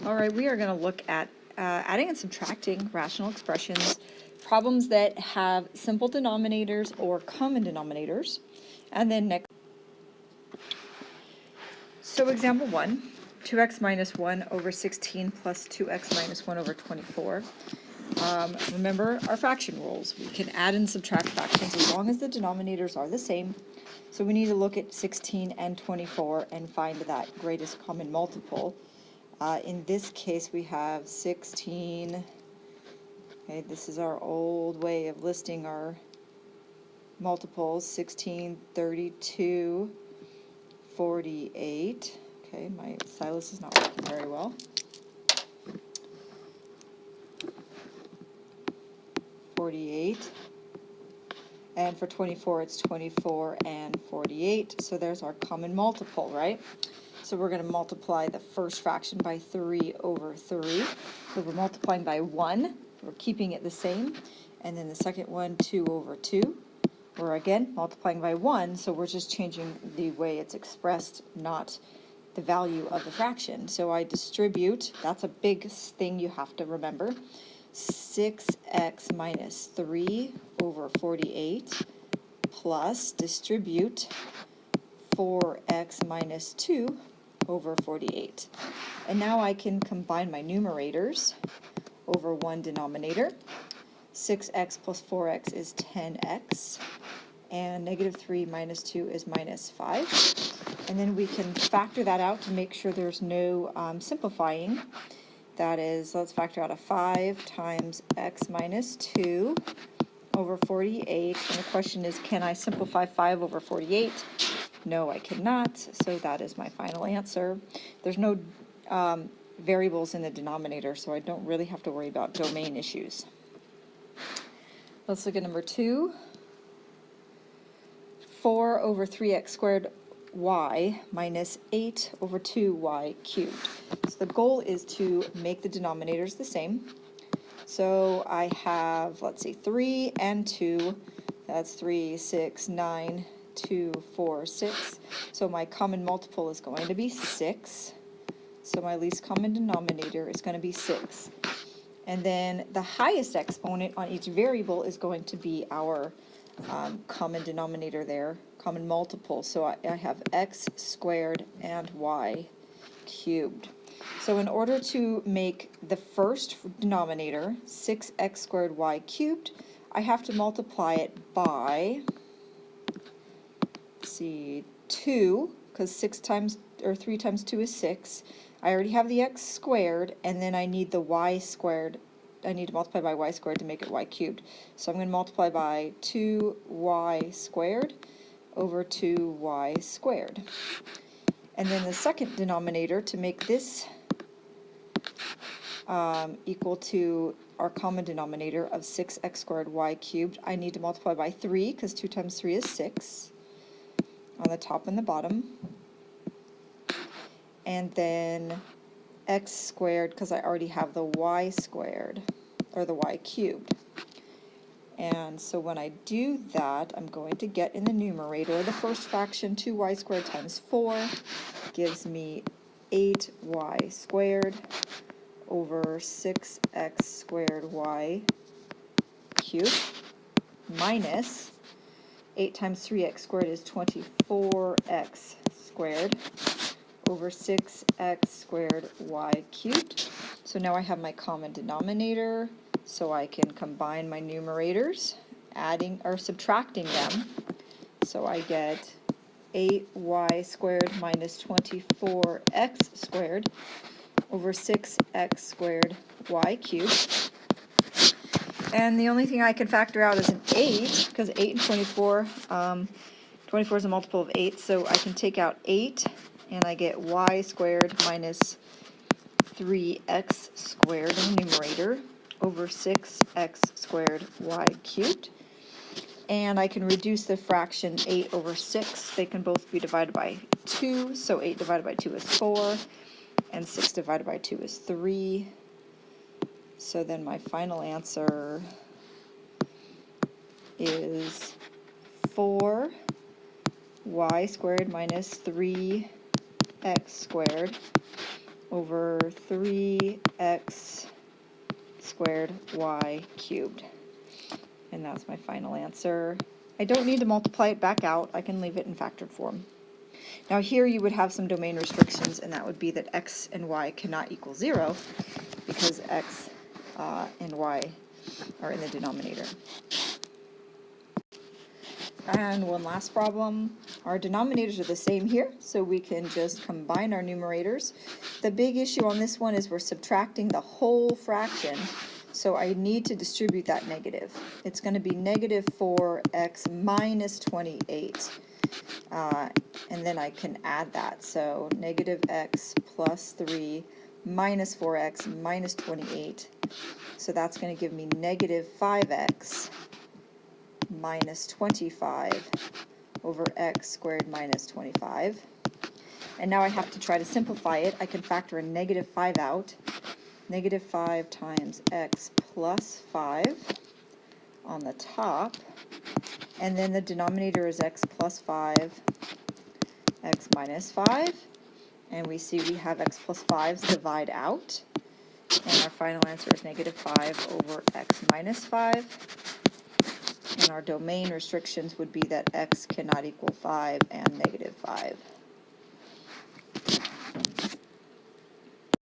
All right, we are going to look at adding and subtracting rational expressions, problems that have simple denominators or common denominators. And then next, so example 1, 2x minus 1 over 16 plus 2x minus 1 over 24. Remember our fraction rules. We can add and subtract fractions as long as the denominators are the same. So we need to look at 16 and 24 and find that greatest common multiple. In this case, we have 16. Okay, this is our old way of listing our multiples. 16, 32, 48. Okay, my stylus is not working very well. 48. And for 24, it's 24 and 48. So there's our common multiple, right? So we're going to multiply the first fraction by 3 over 3. So we're multiplying by 1. We're keeping it the same. And then the second one, 2 over 2. We're again multiplying by 1. So we're just changing the way it's expressed, not the value of the fraction. So I distribute. That's a big thing you have to remember. 6x minus 3 over 48 plus distribute 4x minus 2 over 48. And now I can combine my numerators over one denominator. 6x plus 4x is 10x, and negative 3 minus 2 is minus 5. And then we can factor that out to make sure there's no simplifying. That is, let's factor out a 5 times x minus 2 over 48. And the question is, can I simplify 5 over 48? No, I cannot. So that is my final answer. There's no variables in the denominator, so I don't really have to worry about domain issues. Let's look at number 2. 4 over 3x squared y minus 8 over 2y cubed. So the goal is to make the denominators the same. So I have, let's see, 3 and 2. That's 3, 6, 9, 2, 4, 6. So my common multiple is going to be 6. So my least common denominator is going to be 6. And then the highest exponent on each variable is going to be our common denominator there, common multiple. So I have x squared and y cubed. So in order to make the first denominator, 6x squared y cubed, I have to multiply it by, let's see, 2, because 3 times 2 is 6. I already have the x squared, and then I need the y squared. I need to multiply by y squared to make it y cubed. So I'm going to multiply by 2y squared over 2y squared. And then the second denominator, to make this equal to our common denominator of 6x squared y cubed, I need to multiply by 3, because 2 times 3 is 6, on the top and the bottom. And then x squared, because I already have the y squared, or the y cubed. And so when I do that, I'm going to get in the numerator the first fraction, 2y squared times 4, gives me 8y squared over 6x squared y cubed, minus 8 times 3x squared is 24x squared over 6x squared y cubed. So now I have my common denominator, so I can combine my numerators, adding or subtracting them. So I get 8y squared minus 24x squared over 6x squared y cubed. And the only thing I can factor out is an 8, because 8 and 24, 24 is a multiple of 8, so I can take out 8, and I get y squared minus 3x squared in the numerator over 6x squared y cubed. And I can reduce the fraction 8 over 6. They can both be divided by 2, so 8 divided by 2 is 4, and 6 divided by 2 is 3. So then my final answer is 4y squared minus 3x squared over 3x squared y cubed. And that's my final answer. I don't need to multiply it back out. I can leave it in factored form. Now here you would have some domain restrictions, and that would be that x and y cannot equal 0 because x and y are in the denominator. And one last problem. Our denominators are the same here, so we can just combine our numerators. The big issue on this one is we're subtracting the whole fraction, so I need to distribute that negative. It's going to be negative 4x minus 28. And then I can add that. So negative x plus 3 minus 4x minus 28. So that's going to give me negative 5x minus 25 over x squared minus 25. And now I have to try to simplify it. I can factor a negative 5 out. Negative 5 times x plus 5 on the top. And then the denominator is x plus 5, x minus 5. And we see we have x plus 5's divide out. And our final answer is negative 5 over x minus 5. And our domain restrictions would be that x cannot equal 5 and negative 5.